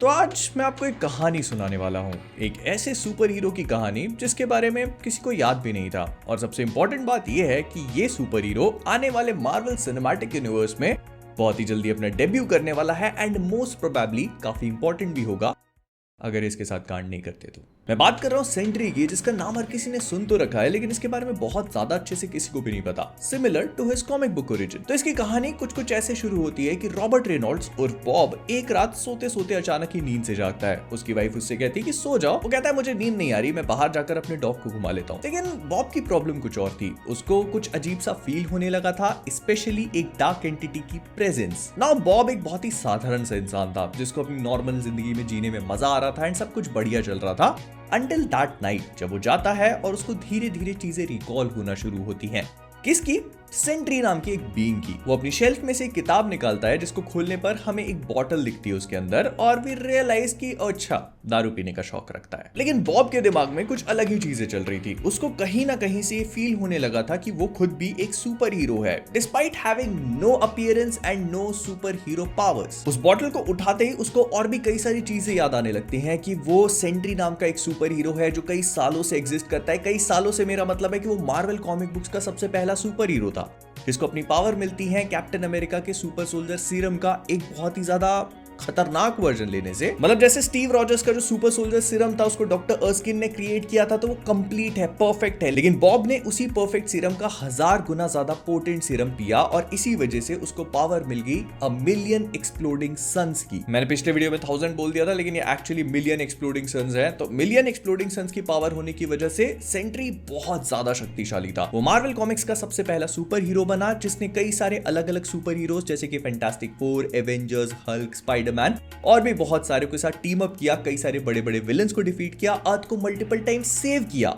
तो आज मैं आपको एक कहानी सुनाने वाला हूँ, एक ऐसे सुपर हीरो की कहानी जिसके बारे में किसी को याद भी नहीं था। और सबसे इम्पोर्टेंट बात यह है कि ये सुपर हीरो आने वाले मार्वल सिनेमैटिक यूनिवर्स में बहुत ही जल्दी अपना डेब्यू करने वाला है एंड मोस्ट प्रोबेबली काफी इंपॉर्टेंट भी होगा अगर इसके साथ कांड नहीं करते तो। मैं बात कर रहा हूँ सेंट्री की, जिसका नाम हर किसी ने सुन तो रखा है लेकिन इसके बारे में बहुत ज्यादा अच्छे से किसी को भी नहीं पता, similar to his comic book origin. तो इसकी कहानी कुछ ऐसे शुरू होती है कि रॉबर्ट रेनॉल्ड्स और बॉब एक रात सोते सोते अचानक ही नींद से जागता है। उसकी वाइफ उससे कहती है कि सो जाओ। वो कहता है मुझे नींद नहीं आ रही, मैं बाहर जाकर अपने डॉग को घुमा लेता हूँ। लेकिन बॉब की प्रॉब्लम कुछ और थी, उसको कुछ अजीब सा फील होने लगा था, स्पेशली एक डार्क एंटिटी की प्रेजेंस। नाउ बॉब एक बहुत ही साधारण सा इंसान था जिसको अपनी नॉर्मल जिंदगी में जीने में मजा आ रहा था एंड सब कुछ बढ़िया चल रहा था Until that night, जब वो जाता है और उसको धीरे धीरे चीजें रिकॉल होना शुरू होती हैं। किसकी? सेंट्री नाम की एक बीइंग की। वो अपनी शेल्फ में से एक किताब निकालता है जिसको खोलने पर हमें एक बॉटल दिखती है उसके अंदर और वी रियलाइज कि अच्छा दारू पीने का शौक रखता है। लेकिन बॉब के दिमाग में कुछ अलग ही चीजें चल रही थी। उसको कहीं ना कहीं से ये फील होने लगा था कि वो खुद भी एक सुपर हीरो है, despite having no appearance and no super hero powers. उस बॉटल को उठाते ही उसको और भी कई सारी चीजें याद आने लगती हैं कि वो सेंट्री नाम का एक सुपर हीरो है जो कई सालों से एग्जिस्ट करता है। कई सालों से मेरा मतलब है कि वो मार्वल कॉमिक बुक्स का सबसे पहला सुपर हीरो था जिसको अपनी पावर मिलती है कैप्टन अमेरिका के सुपर सोल्जर सीरम का एक बहुत ही ज्यादा खतरनाक वर्जन लेने से। मतलब जैसे स्टीव रॉजर्स का जो सुपर सोल्जर सीरम था उसको डॉक्टर अर्स्किन ने क्रिएट किया था तो वो कंप्लीट है, परफेक्ट है। लेकिन बॉब ने उसी परफेक्ट सीरम का 1000 गुना ज्यादा पोटेंट सीरम पिया और इसी वजह से उसको पावर मिल गई अ मिलियन एक्सप्लोडिंग सन्स की। मैंने पिछले वीडियो में 1000 बोल दिया था लेकिन ये एक्चुअली मिलियन एक्सप्लोडिंग सन्स है। तो मिलियन एक्सप्लोडिंग सन्स की पावर होने की वजह से सेंट्री बहुत ज्यादा शक्तिशाली था। वो मार्वल कॉमिक्स का सबसे पहला सुपर हीरो बना जिसने कई सारे अलग अलग सुपर हीरोज जैसे कि fantastic four, Avengers, Hulk, Spiderman और भी बहुत सारे के साथ टीम अप किया, कई सारे बड़े बड़े विलन्स को डिफीट किया, अर्थ को मल्टीपल टाइम सेव किया।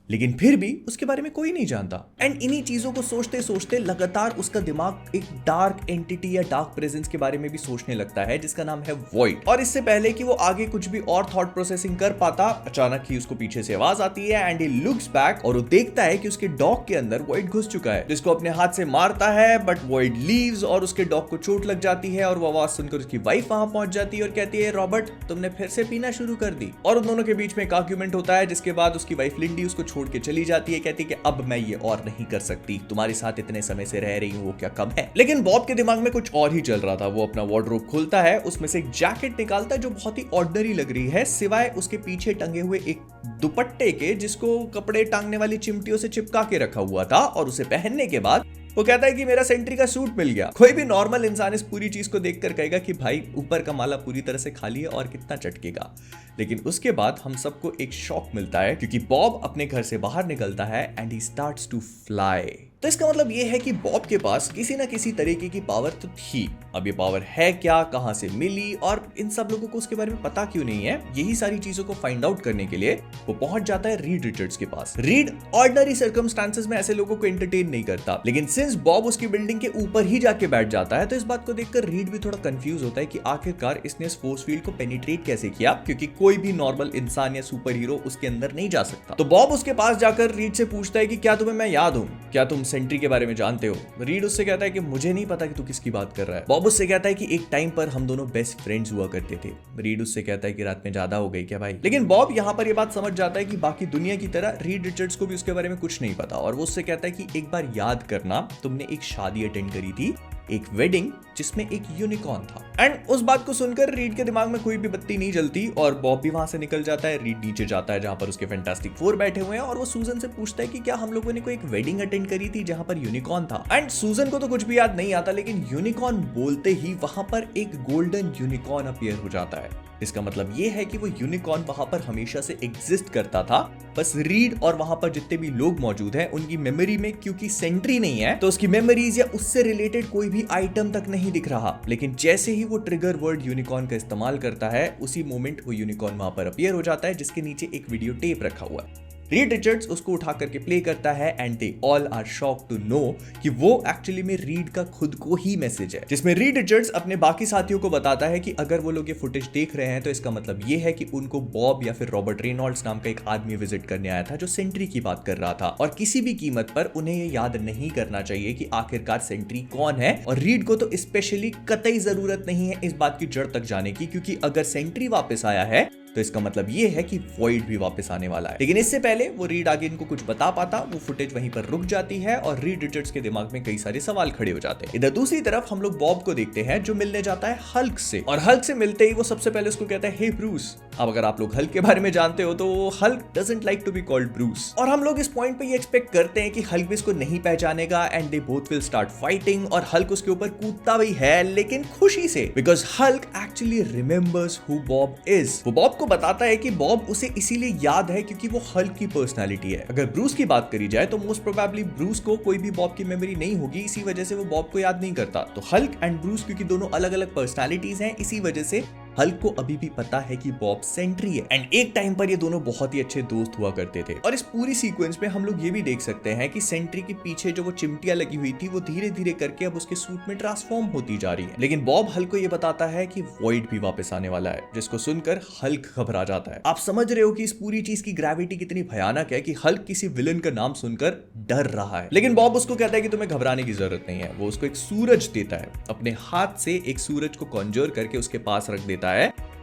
लेकिन फिर भी उसके बारे में कोई नहीं जानता। एंड इन्हीं चीजों को सोचते सोचते लगातार उसका दिमाग एक डार्क एंटिटी या डार्क प्रेजेंस के बारे में भी सोचने लगता है जिसका नाम है वॉइड। और इससे पहले कि वो आगे कुछ भी और थॉट प्रोसेसिंग कर पाता, अचानक ही उसको पीछे से आवाज आती है एंड ही लुक्स बैक और वो देखता है कि उसके डॉग के अंदर वॉइड घुस चुका है, जिसको अपने हाथ से मारता है बट वॉइड लीव्स और उसके डॉग को चोट लग जाती है। और वो आवाज सुनकर उसकी वाइफ वहां पहुंच जाती है और कहती है रॉबर्ट तुमने फिर से पीना शुरू कर दी। और उन दोनों के बीच में एक आर्ग्यूमेंट होता है जिसके बाद उसकी वाइफ लिंडी उसको छोड़ के चली जाती है, कहती कि अब मैं ये और नहीं कर सकती, तुम्हारे साथ इतने समय से रह रही हूँ वो क्या कम है। लेकिन बॉब के दिमाग में कुछ और ही चल रहा था। वो अपना वार्डरोब खोलता है, उसमें से एक जैकेट निकालता है जो बहुत ही ऑर्डिनरी लग रही है सिवाय उसके पीछे टंगे हुए एक दुपट्टे के जिसको कपड़े टांगने वाली चिमटियों से चिपका के रखा हुआ था। और उसे पहनने के बाद वो कहता है कि मेरा सेंट्री का सूट मिल गया। कोई भी नॉर्मल इंसान इस पूरी चीज को देखकर कहेगा कि भाई ऊपर का माला पूरी तरह से खाली है और कितना चटकेगा। लेकिन उसके बाद हम सबको एक शॉक मिलता है क्योंकि बॉब अपने घर से बाहर निकलता है and he starts to fly. तो इसका मतलब ये है कि बॉब के पास किसी ना किसी तरीके की पावर तो थी। अब ये पावर है क्या, कहां से मिली और इन सब लोगों को उसके बारे में पता क्यों नहीं है, यही सारी चीजों को फाइंड आउट करने के लिए वो पहुंच जाता है रीड रिचर्ड्स के पास। रीड ऑर्डिनरी सर्कमस्टांसेस में ऐसे लोगों को एंटरटेन नहीं करता, लेकिन सिंस बॉब उसकी बिल्डिंग के ऊपर ही जाके बैठ जाता है तो इस बात को देखकर रीड भी थोड़ा कंफ्यूज होता है कि आखिरकार इसने इस फोर्स फील्ड को पेनिट्रेट कैसे किया, क्योंकि कोई भी नॉर्मल इंसान या सुपर हीरो उसके अंदर नहीं जा सकता। तो बॉब उसके पास जाकर रीड से पूछता है कि क्या तुम्हें मैं याद हूं, क्या तुम सेंट्री के बारे में जानते हो। रीड उससे कहता है कि मुझे नहीं पता कि तू किसकी बात कर रहा है। बॉब उससे कहता है कि एक टाइम पर हम दोनों बेस्ट फ्रेंड्स हुआ करते थे। रीड उससे कहता है कि रात में ज्यादा हो गई क्या भाई। लेकिन बॉब यहाँ पर ये बात समझ जाता है कि बाकी दुनिया की तरह रीड रिचर्ड्स को भी उसके बारे में कुछ नहीं पता और वो उससे कहता है कि एक बार याद करना, तुमने एक शादी अटेंड करी थी, एक वेडिंग जिसमें एक यूनिकॉर्न था। एंड उस बात को सुनकर रीड के दिमाग में कोई भी बत्ती नहीं जलती और बॉब भी वहां से निकल जाता है। रीड नीचे जाता है जहां पर उसके फैंटास्टिक फोर बैठे हुए हैं और वो सूजन से पूछता है कि क्या हम लोगों ने कोई एक वेडिंग अटेंड करी थी जहां पर यूनिकॉर्न था। एंड सूजन को तो कुछ भी याद नहीं आता, लेकिन यूनिकॉर्न बोलते ही वहां पर एक गोल्डन यूनिकॉर्न अपीयर हो जाता है। इसका मतलब ये है कि वो यूनिकॉर्न वहां पर हमेशा से एग्जिस्ट करता था, बस रीड और वहां पर जितने भी लोग मौजूद हैं उनकी मेमोरी में क्योंकि सेंट्री नहीं है तो उसकी मेमोरीज या उससे रिलेटेड कोई भी आइटम तक नहीं दिख रहा। लेकिन जैसे ही वो ट्रिगर वर्ड यूनिकॉर्न का इस्तेमाल करता है उसी मोमेंट वो यूनिकॉर्न वहां पर अपीयर हो जाता है जिसके नीचे एक वीडियो टेप रखा हुआ है। रीड रिचर्ड्स उसको उठा करके प्ले करता है and they all are shock to know कि वो एक्चुअली में रीड का खुद को ही मैसेज है, जिसमें रीड रिचर्ड्स अपने बाकी साथियों को बताता है कि अगर वो लोग ये फुटेज देख रहे हैं तो इसका मतलब ये है कि उनको बॉब या फिर रॉबर्ट रेनॉल्ड्स नाम का एक आदमी विजिट करने आया था जो सेंट्री की बात कर रहा था, और किसी भी कीमत पर उन्हें ये याद नहीं करना चाहिए कि आखिरकार सेंट्री कौन है। और रीड को तो स्पेशली कतई जरूरत नहीं है इस बात की जड़ तक जाने की, क्योंकि अगर सेंट्री वापस आया है तो इसका मतलब ये है कि वॉइड भी वापस आने वाला है। लेकिन इससे पहले वो रीड आगे इनको कुछ बता पाता, वो फुटेज वहीं पर रुक जाती है और रीड रिचर्ड्स के दिमाग में कई सारे सवाल खड़े हो जाते हैं। इधर दूसरी तरफ हम लोग बॉब को देखते हैं जो मिलने जाता है हल्क से, और हल्क से मिलते ही वो सबसे पहले उसको कहता है हे ब्रूस। अब अगर आप लोग हल्क के बारे में जानते हो तो Hulk doesn't like to be called Bruce, और हम लोग इस पॉइंट पे ये एक्सपेक्ट करते हैं कि हल्क भी इसको नहीं पहचानेगा and they both will start fighting, और हल्क उसके ऊपर कूदता भी है लेकिन खुशी से, because Hulk actually remembers who Bob is. वो बॉब को बताता है कि बॉब उसे इसीलिए याद है क्योंकि वो हल्क की पर्सनालिटी है। अगर ब्रूस की बात करी जाए तो मोस्ट प्रोबेबली ब्रूस को कोई भी बॉब की मेमोरी नहीं होगी, इसी वजह से वो बॉब को याद नहीं करता। तो हल्क एंड ब्रूस क्योंकि दोनों अलग अलग पर्सनालिटीज हैं, इसी वजह से हल्क को अभी भी पता है कि बॉब सेंट्री है, एंड एक टाइम पर ये दोनों बहुत ही अच्छे दोस्त हुआ करते थे। और इस पूरी सीक्वेंस में हम लोग ये भी देख सकते हैं कि सेंट्री के पीछे जो वो चिमटियां लगी हुई थी वो धीरे धीरे करके अब उसके सूट में ट्रांसफॉर्म होती जा रही है। लेकिन बॉब हल्क को ये बताता है कि वॉइड भी वापस आने वाला है, जिसको सुनकर हल्क घबरा जाता है। आप समझ रहे हो कि इस पूरी चीज की ग्रेविटी कितनी भयानक है कि हल्क किसी विलन का नाम सुनकर डर रहा है। लेकिन बॉब उसको कहता है कि तुम्हें घबराने की जरूरत नहीं है। वो उसको एक सूरज देता है, अपने हाथ से एक सूरज को कॉन्जर करके उसके पास रख देता है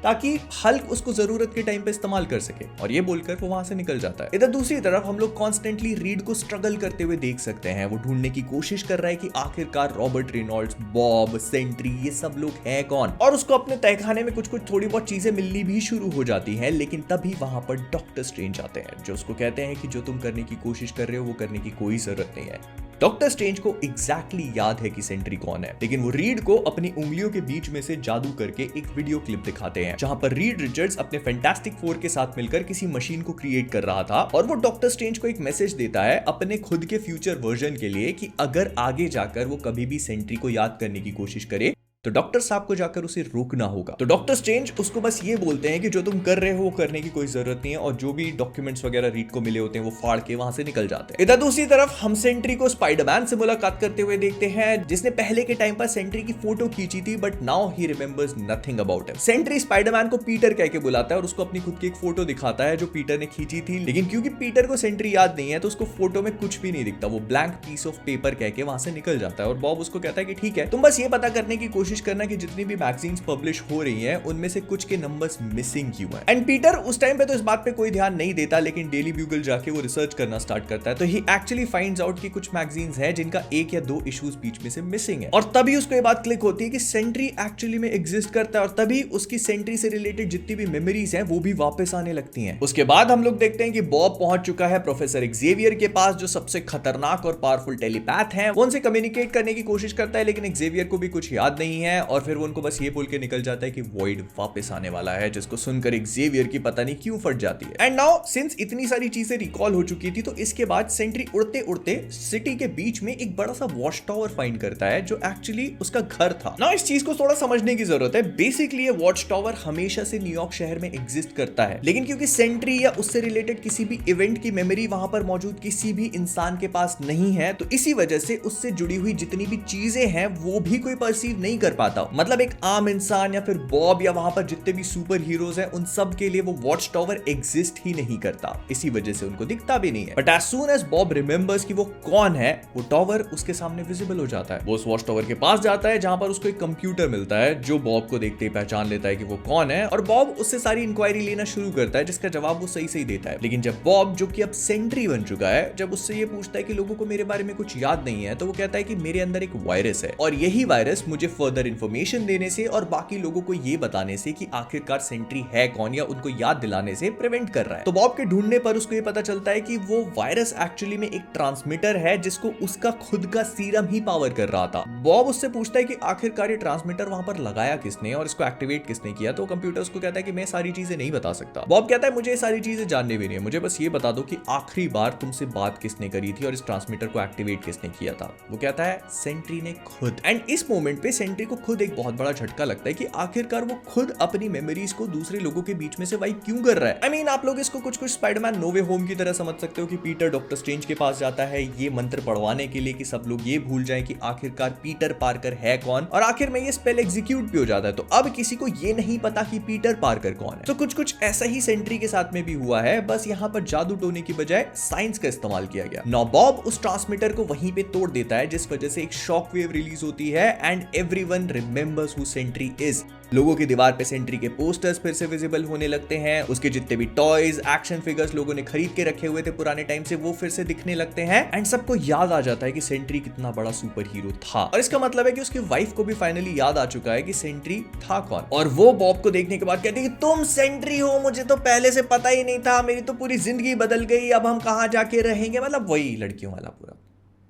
ताकि हल्क उसको जरूरत के टाइम पे इस्तेमाल कर सके, और ये बोलकर वो वहां से निकल जाता है। इधर दूसरी तरफ हम लोग कॉन्स्टेंटली रीड को स्ट्रगल करते हुए देख सकते हैं। वो ढूंढने की कोशिश कर रहा है कि आखिरकार रॉबर्ट रेनॉल्ड्स, बॉब, सेंट्री ये सब लोग हैं कौन, और उसको अपने तहखाने में कुछ कुछ थोड़ी बहुत चीजें मिलनी भी शुरू हो जाती हैं। लेकिन तभी वहां पर डॉक्टर स्ट्रेंज आते हैं जो उसको कहते हैं कि जो तुम करने की कोशिश कर रहे हो वो करने की कोई जरूरत नहीं है। डॉक्टर स्ट्रेंज को एग्जैक्टली याद है कि सेंट्री कौन है, लेकिन वो रीड को अपनी उंगलियों के बीच में से जादू करके एक वीडियो क्लिप दिखाते हैं जहां पर रीड रिचर्ड्स अपने फैंटास्टिक फोर के साथ मिलकर किसी मशीन को क्रिएट कर रहा था, और वो डॉक्टर स्ट्रेंज को एक मैसेज देता है अपने खुद के फ्यूचर वर्जन के लिए कि अगर आगे जाकर वो कभी भी सेंट्री को याद करने की कोशिश करे तो डॉक्टर साहब को जाकर उसे रोकना होगा। तो डॉक्टर स्ट्रेंज उसको बस ये बोलते हैं कि जो तुम कर रहे हो वो करने की कोई जरूरत नहीं है, और जो भी डॉक्यूमेंट्स वगैरह रीड को मिले होते हैं वो फाड़ के वहां से निकल जाते हैं। इधर दूसरी तरफ हम सेंट्री को स्पाइडरमैन से मुलाकात करते हुए देखते हैं, जिसने पहले के टाइम पर सेंट्री की फोटो खींची थी, but now he remembers nothing about him. Sentry Spiderman को पीटर कह के बुलाता है और उसको अपनी खुद की एक फोटो दिखाता है जो पीटर ने खींची थी, लेकिन क्योंकि पीटर को सेंट्री याद नहीं है तो उसको फोटो में कुछ भी नहीं दिखता। वो ब्लैंक पीस ऑफ पेपर कह के वहां से निकल जाता है, और बॉब उसको कहता है कि ठीक है, तुम बस ये पता करने की कोशिश करना कि जितनी भी मैगजीन्स पब्लिश हो रही हैं उनमें से कुछ के नंबर्स मिसिंग क्यों हैं। एंड पीटर उस टाइम पे तो इस बात पे कोई ध्यान नहीं देता, लेकिन डेली ब्यूगल जाके वो रिसर्च करना स्टार्ट करता है। तो ही एक्चुअली फाइंड्स आउट कि कुछ मैगजीन्स हैं जिनका एक या दो इश्यूज बीच में से मिसिंग है, और तभी उसको ये बात क्लिक होती है कि सेंट्री एक्चुअली में एग्जिस्ट करता है, और तभी उसकी सेंट्री से रिलेटेड जितनी भी मेमोरीज हैं वो भी वापस आने लगती हैं। उसके बाद हम लोग देखते हैं कि बॉब पहुंच चुका है प्रोफेसर एक्जेवियर के पास, जो सबसे खतरनाक और पावरफुल टेलीपैथ हैं। वो उनसे कम्युनिकेट करने की कोशिश करता है, लेकिन एक्जेवियर को भी कुछ याद नहीं है, और फिर वो उनको बस ये बोल के निकल जाता है कि वॉइड वापस आने वाला है, जिसको सुनकर एक्जेवियर की पता नहीं क्यों फट जाती है। एंड नाउ सिंस इतनी सारी चीजें रिकॉल हो चुकी थी, तो इसके बाद सेंट्री उड़ते उड़ते सिटी के बीच में एक बड़ा सा वॉच टावर फाइंड करता है जो एक्चुअली उसका घर था। नाउ इस चीज को थोड़ा समझने की जरूरत है। बेसिकली ये वॉच टावर हमेशा से न्यूयॉर्क शहर में एग्जिस्ट करता है, लेकिन क्योंकि सेंट्री या उससे रिलेटेड किसी भी इवेंट की मेमोरी वहां पर मौजूद किसी भी इंसान के पास नहीं है, तो इसी वजह से उससे जुड़ी हुई जितनी भी चीजें हैं वो भी कोई परसीव नहीं कर पाता। मतलब एक आम इंसान या फिर बॉब या वहां पर जितने भी सुपर हीरोज हैं उन सब के लिए वो वॉच टावर एग्जिस्ट ही नहीं करता, इसी वजह से उनको दिखता भी नहीं है। But as soon as Bob remembers कि वो कौन है, वो टावर उसके सामने विजिबल हो जाता है। वो उस वॉच टावर के पास जाता है जहां पर उसको एक कंप्यूटर मिलता है जो बॉब को देखते ही पहचान लेता है कि वो कौन है, और बॉब उससे सारी इंक्वायरी लेना शुरू करता है जिसका जवाब वो सही सही देता है। लेकिन जब बॉब, जो कि अब सेंट्री बन चुका है, जब उससे ये पूछता है कि लोगों को मेरे बारे में कुछ याद नहीं है, तो वो कहता है कि मेरे अंदर एक वायरस है, और यही वायरस मुझे फर्दर इंफॉर्मेशन देने से और बाकी लोगों को ये बताने से कि आखिरकार सेंट्री है कौन या उनको याद दिलाने से प्रिवेंट कर रहा है। तो बॉब के ढूंढने पर उसको ये पता चलता है कि वो वायरस एक्चुअली में एक ट्रांसमीटर है जिसको उसका खुद का सीरम ही पावर कर रहा था। बॉब उससे पूछता है कि आखिरकार ये ट्रांसमीटर वहां पर लगाया किसने और इसको एक्टिवेट किसने किया, तो कंप्यूटर उसको कहता है कि मैं सारी चीजें नहीं बता सकता। बॉब कहता है मुझे ये सारी चीजें जानने भी नहीं है, मुझे बस ये बता दो कि आखिरी बार तुमसे बात किसने करी थी और इस ट्रांसमीटर को एक्टिवेट किसने किया था। वो कहता है सेंट्री ने खुद। एंड इस मोमेंट पे सेंट्री को खुद एक बहुत बड़ा झटका लगता है कि आखिरकार वो खुद अपनी मेमोरीज को दूसरे लोगों के बीच में से वाइप क्यों कर रहा है। I mean, आप लोग इसको कुछ कुछ स्पाइडरमैन नो वे होम की तरह समझ सकते हो कि पीटर डॉक्टर स्ट्रेंज के पास जाता है ये मंत्र पढ़वाने के लिए कि सब लोग ये भूल जाएं कि आखिरकार पीटर पार्कर है कौन, और आखिर में ये स्पेल एग्जीक्यूट भी हो जाता है। तो अब किसी को ये नहीं पता कि पीटर पार्कर कौन है। तो कुछ कुछ ऐसा ही सेंट्री के साथ में भी हुआ है, बस यहाँ पर जादू टोने की बजाय साइंस का इस्तेमाल किया गया। नाउ बॉब उस ट्रांसमीटर को वहीं पे तोड़ देता है, जिस वजह से एक शॉक वेव रिलीज होती है and everyone remembers who Sentry is. लोगों की दीवार पे सेंट्री के पोस्टर्स फिर से विजिबल होने लगते हैं, उसके जितने भी टॉयज एक्शन फिगर्स लोगों ने खरीद के रखे हुए थे पुराने टाइम से वो फिर से दिखने लगते हैं एंड सबको याद आ जाता है कि सेंट्री कितना बड़ा सुपर हीरो था। और इसका मतलब है कि उसकी वाइफ को भी फाइनली याद आ चुका है कि सेंट्री था कौन, और वो बॉब को देखने के बाद कहती है कि तुम सेंट्री हो, मुझे तो पहले से पता ही नहीं था, मेरी तो पूरी जिंदगी बदल गई, अब हम कहां जाके रहेंगे। मतलब वही लड़कियों वाला पूरा।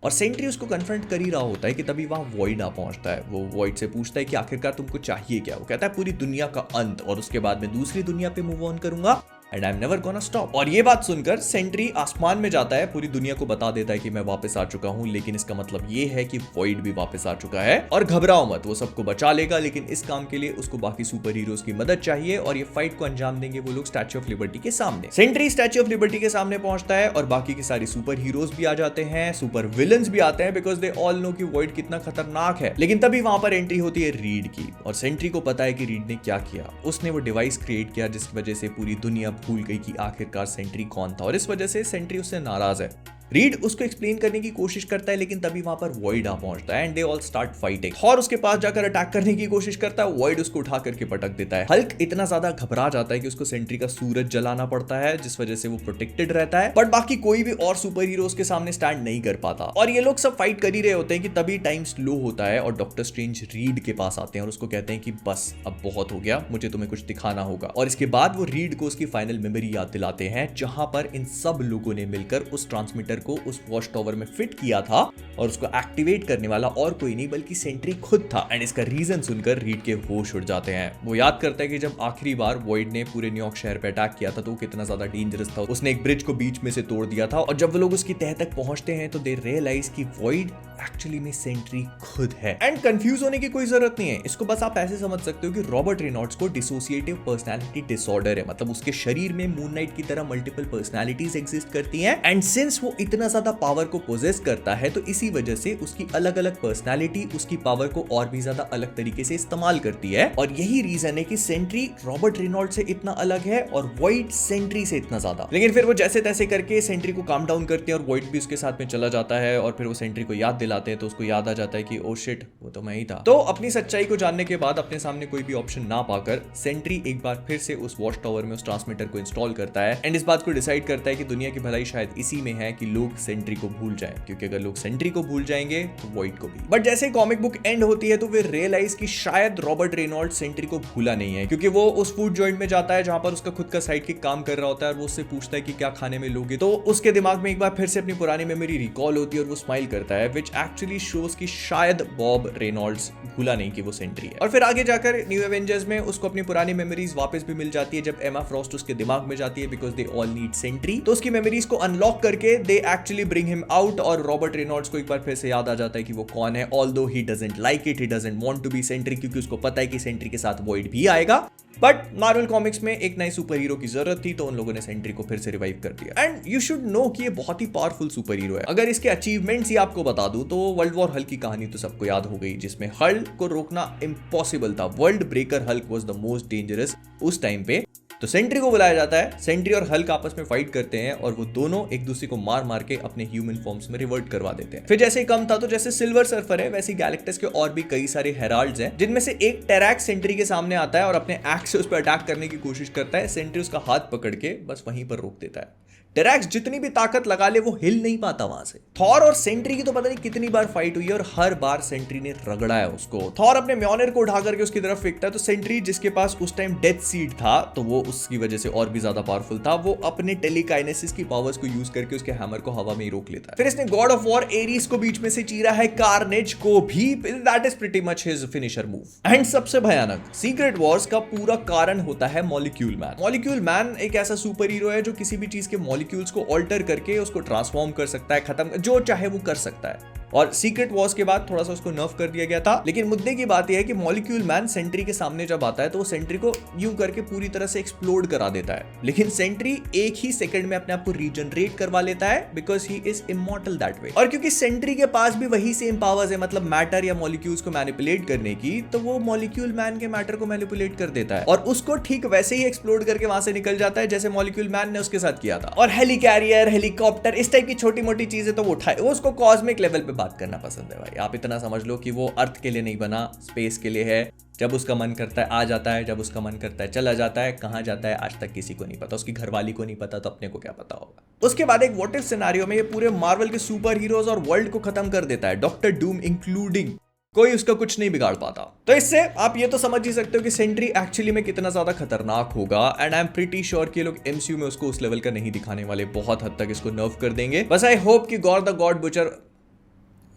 और सेंट्री उसको कन्फ्रंट कर ही रहा होता है कि तभी वहां वॉइड आ पहुंचता है। वो वॉइड से पूछता है कि आखिरकार तुमको चाहिए क्या। वो कहता है पूरी दुनिया का अंत, और उसके बाद मैं दूसरी दुनिया पे मूव ऑन करूंगा and I am never gonna stop. और ये बात सुनकर सेंट्री आसमान में जाता है, पूरी दुनिया को बता देता है कि मैं वापस आ चुका हूं, लेकिन इसका मतलब ये है कि वॉइड भी वापस आ चुका है। और घबराओ मत, वो सबको बचा लेगा, लेकिन इस काम के लिए उसको बाकी सुपर हीरोज की मदद चाहिए, और ये फाइट को अंजाम देंगे वो लोग स्टैच्यू ऑफ लिबर्टी के सामने। सेंट्री स्टैच्यू ऑफ लिबर्टी के सामने पहुंचता है और बाकी के सारे सुपर हीरोज भी आ जाते हैं, सुपर विलन्स भी आते हैं, बिकॉज दे ऑल नो कि वॉइड कितना खतरनाक है। लेकिन तभी वहां पर एंट्री होती है रीड की, और सेंट्री को पता है कि रीड ने क्या किया। उसने वो डिवाइस क्रिएट किया जिसकी वजह से पूरी दुनिया भूल गई कि आखिरकार सेंट्री कौन था, और इस वजह से सेंट्री उससे नाराज है। रीड उसको एक्सप्लेन करने की कोशिश करता है, लेकिन तभी वहां पर वॉइड आ पहुंचता है and they all start fighting. Thor उसके पास जाकर अटैक करने की कोशिश करता है, वॉइड उसको उठा करके पटक देता है। हल्क इतना ज्यादा घबरा जाता है कि उसको सेंट्री का सूरज जलाना पड़ता है, जिस वजह से वो प्रोटेक्टेड रहता है, बट बाकी कोई भी और सुपर हीरोज के सामने स्टैंड नहीं कर पाता। और ये लोग सब फाइट कर ही रहे होते हैं कि तभी टाइम स्लो होता है और डॉक्टर स्ट्रेंज रीड के पास आते हैं और उसको कहते हैं कि बस अब बहुत हो गया, मुझे तुम्हें कुछ दिखाना होगा। और इसके बाद वो रीड को उसकी फाइनल मेमोरी याद दिलाते हैं, जहां पर इन सब लोगों ने मिलकर उस ट्रांसमीटर को उस वॉच टावर में फिट किया था, और उसको एक्टिवेट करने वाला और कोई नहीं बल्कि सेंट्री खुद था। एंड इसका रीजन सुनकर रीड के होश उड़ जाते हैं। वो याद करता है कि जब आखिरी बार वॉइड ने पूरे न्यूयॉर्क शहर पे अटैक किया था तो वो कितना ज्यादा डेंजरस था। उसने एक ब्रिज को बीच में से तोड़ दिया था, और जब वो लोग उसकी तह तक पहुंचते हैं तो दे रियलाइज कि वॉइड एक्चुअली में सेंट्री खुद है। एंड कंफ्यूज होने की कोई जरूरत नहीं है, इसको बस आप ऐसे समझ सकते हो कि रॉबर्ट रेनॉल्ड्स को डिसोसिएटिव पर्सनालिटी डिसऑर्डर है, मतलब उसके शरीर में मून नाइट की तरह मल्टीपल पर्सनालिटीज एग्जिस्ट करती हैं। एंड सिंस वो इतना ज्यादा पावर को पोजेस करता है तो इसी वजह से उसकी अलग अलग पर्सनालिटी उसकी पावर को और भी ज्यादा अलग तरीके से इस्तेमाल करती है। और यही रीजन है कि सेंट्री रॉबर्ट रेनॉल्ड से इतना अलग है और वॉइड सेंट्री से इतना ज्यादा। लेकिन फिर वो जैसे तैसे करके सेंट्री को काम डाउन करते हैं और वॉइड भी उसके साथ में चला जाता है, और फिर वो सेंट्री को याद दिलाते हैं तो उसको याद आ जाता है कि ओ शिट, वो तो मैं ही था। तो अपनी सच्चाई को जानने के बाद अपने सामने कोई भी ऑप्शन ना पाकर सेंट्री एक बार फिर से उस वॉच टावर में उस ट्रांसमीटर को इंस्टॉल करता है एंड इस बात को डिसाइड करता है कि दुनिया की भलाई शायद इसी में है कि लोग सेंट्री को भूल जाएं, क्योंकि अगर लोग सेंट्री को भूल जाएंगे तो वॉइड को भी। बट जैसे कॉमिक बुक एंड होती है तो वे रियलाइज कि शायद रॉबर्ट रेनॉल्ड सेंट्री को भूला नहीं है, क्योंकि वो उस फूड जॉइंट में जाता है जहां पर उसका खुद का साइड किक काम कर रहा होता है और वो उससे पूछता है कि क्या खाने में लोगे, तो उसके दिमाग में एक बार फिर से अपनी पुरानी मेमोरी रिकॉल होती है और वो स्माइल करता है, विच एक्चुअली शोज कि शायद बॉब रेनॉल्ड्स भूला नहीं कि वो सेंट्री है। और फिर आगे जाकर न्यू एवेंजर्स में उसको अपनी पुरानी मेमोरीज वापस भी मिल जाती है जब एमा फ्रॉस्ट उसके दिमाग में जाती है, because they all need Sentry. तो उसकी मेमोरीज को अनलॉक करके they actually bring him out, और रॉबर्ट रेनॉल्ड्स को एक बार फिर से याद आ जाता है कि वो कौन है, although he doesn't like it, he doesn't want to be Sentry, क्योंकि उसको पता है कि सेंट्री के साथ वॉइड भी आएगा। बट मार्वल कॉमिक्स में एक नए सुपर हीरो की जरूरत थी तो उन लोगों ने सेंट्री को फिर से रिवाइव कर दिया। एंड यू शुड नो कि ये बहुत ही पावरफुल सुपर हीरो है। अगर इसके अचीवमेंट्स ही आपको बता दूं तो वर्ल्ड वॉर हल्क की कहानी तो सबको याद हो गई, जिसमें हल्क को रोकना इम्पॉसिबल था। World breaker Hulk was the most dangerous उस टाइम पे। तो सेंट्री को बुलाया जाता है, सेंट्री और हल्क आपस में फाइट करते हैं और वो दोनों एक दूसरे को मार मार के अपने ह्यूमन फॉर्म्स में रिवर्ट करवा देते हैं। फिर जैसे ही कम था तो जैसे सिल्वर सर्फर है वैसे गैलेक्टस के और भी कई सारे हेराल्ड्स हैं, जिनमें से एक टेरैक्स सेंट्री के सामने आता है और अपने एक्स से उस पर अटैक करने की कोशिश करता है। सेंट्री उसका हाथ पकड़ के बस वहीं पर रोक देता है। टेरैक्स जितनी भी ताकत लगा ले वो हिल नहीं पाता वहां से। थॉर और सेंट्री की तो पता नहीं कितनी बार फाइट हुई है और हर बार सेंट्री ने रगड़ा है उसको। थॉर अपने म्योनिर को उठा करके उसकी तरफ फेंकता है तो सेंट्री, जिसके पास उस टाइम डेथ सीड था तो वो उसकी वजह से और भी ज्यादा पावरफुल था, वो अपने टेलीकाइनेसिस की पावर्स को यूज करके उसके हैमर को हवा में ही रोक लेता है। फिर इसने गॉड ऑफ वॉर एरिस को बीच में से चीरा है, कार्नेज को भी। That is pretty much his finisher move. And सबसे भयानक, सीक्रेट वॉर्स का पूरा कारण होता है मॉलिक्यूल मैन। मॉलिक्यूल मैन एक ऐसा सुपर हीरो है जो किसी भी चीज के मॉलिक्यूल्स को ऑल्टर करके उसको ट्रांसफॉर्म कर सकता है, खत्म जो चाहे वो कर सकता है। और सीक्रेट वॉर्स के बाद थोड़ा सा उसको नर्फ कर दिया गया था। लेकिन मुद्दे की बात यह है कि मॉलिक्यूल मैन सेंट्री के सामने जब आता है तो वो सेंट्री को यूं करके पूरी तरह से एक्सप्लोड करा देता है, लेकिन सेंट्री एक ही सेकंड में अपने आप को रीजनरेट करवा लेता है because he is immortal that way. और क्योंकि सेंट्री के पास भी वही सेम पावर्स है, मतलब मैटर या मॉलिक्यूल्स को मैनिपुलेट करने की, तो वो मॉलिक्यूल मैन के मैटर को मैनिपुलेट कर देता है और उसको ठीक वैसे ही एक्सप्लोड करके वहां से निकल जाता है जैसे मॉलिक्यूल मैन ने उसके साथ किया था। और हेली कैरियर, हेलीकॉप्टर, इस टाइप की छोटी मोटी चीजें तो वो उठाए, वो उसको कॉस्मिक लेवल पे बात करना पसंद है भाई। आप इतना समझ लो कि वो अर्थ के लिए नहीं बना, स्पेस के लिए है। जब उसका मन करता है आ जाता है, जब उसका मन करता है चला जाता है। कहां जाता है आज तक किसी को नहीं पता, उसकी घरवाली को नहीं पता, तो अपने को क्या पता होगा। उसके बाद एक व्हाट इफ सिनेरियो में ये पूरे मार्वल के सुपर हीरोज और वर्ल्ड को खत्म कर देता है, डॉक्टर डूम इंक्लूडिंग। कोई उसका कुछ नहीं बिगाड़ पाता। तो इससे आप ये तो समझ ही सकते हो कि सेंट्री एक्चुअली में कितना ज्यादा खतरनाक होगा। And I am pretty sure कि ये लोग एमसीयू में उसको उस लेवल का नहीं दिखाने वाले, बहुत हद तक इसको नर्व कर देंगे। बस आई होप कि गॉड द गॉड बुचर,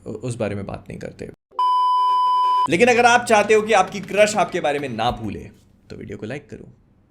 उस बारे में बात नहीं करते। लेकिन अगर आप चाहते हो कि आपकी क्रश आपके बारे में ना भूले तो वीडियो को लाइक करो।